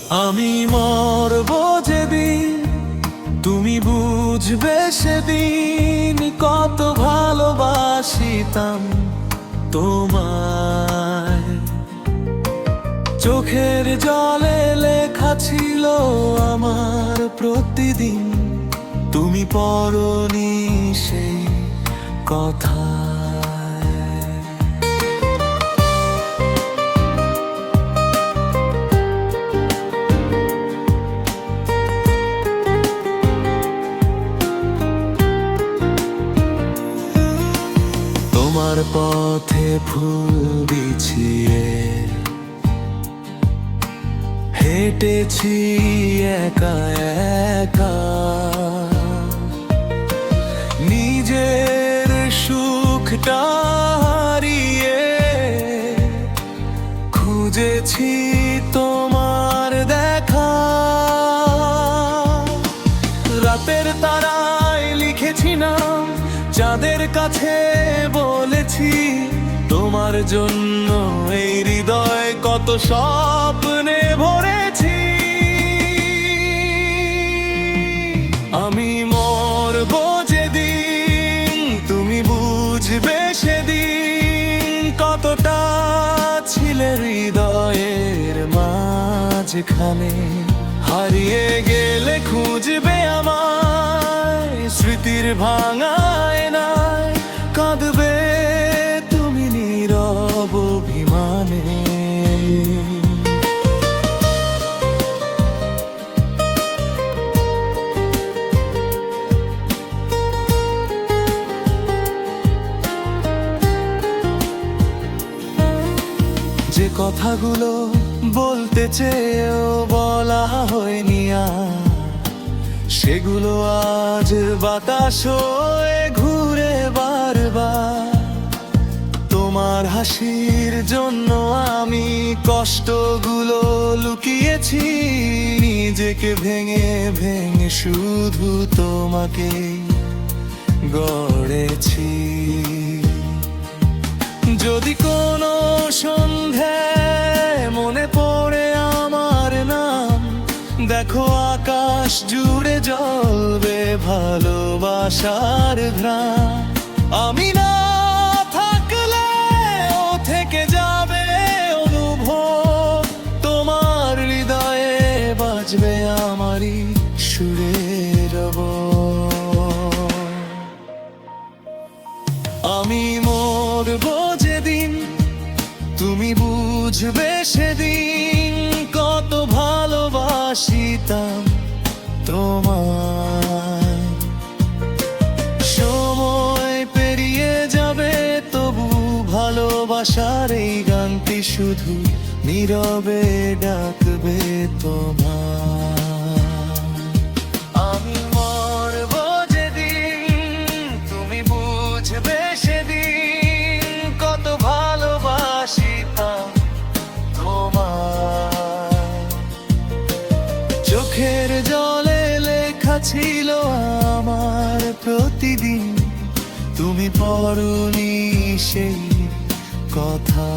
আমি মরব যেদিন তুমি বুঝবে সেদিন কত ভালোবাসিতাম তোমায়। চোখের জলে লেখা ছিল আমার প্রতিদিন, তুমি পরনি সেই কথা। তোমার পথে ফুল বিছিয়ে হেঁটেছি একা একা, নিজের সুখটা হারিয়ে খুঁজেছি তোমার দেখা। রাতের তারায় লিখেছি নাম, চাঁদের কাছে বলেছি তোমার জন্য এই হৃদয় কত স্বপ্নে ভরেছি। আমি মরব যেদিন তুমি বুঝবে সেদিন কতটা ছিলে হৃদয়ের মাঝখানে। হারিয়ে গেলে খুঁজবে আমায় স্মৃতির ভাঙায় নাই, কাঁদবে তুমি নীরব অভিমানে। যে কথাগুলো বলতে চেয়েও বলা হয়নি আর, সেগুলো আজ বাতাস হয়ে ঘুরে বারবার। তোমার হাসির জন্য আমি কষ্টগুলো লুকিয়েছি, নিজেকে ভেঙে ভেঙে শুধু তোমাকে গড়েছি। যদি কোনো সন্ধ্যায় মনে পড়ে আমার নাম, দেখো আকাশ জুড়ে জ্বলবে ভালোবাসার ঘ্রাণ। আমি না থাকলে ও থেকে যাবে অনুভব, তোমার হৃদয়ে বাজবে আমারই সুরের রব। আমি মরব যেদিন তুমি বুঝবে সেদিন কত ভালোবাসিতাম তোমায়। সময় পেরিয়ে যাবে তবু ভালোবাসার এই গানটি শুধু নীরবে ডাকবে তোমায়। আমি মরব যেদিন তুমি বুঝবে সেদিন কত ভালোবাসিতাম তোমায়। চোখের জলে লেখা ছিল আমার প্রতিদিন, তুমি পরনি সেই কথা।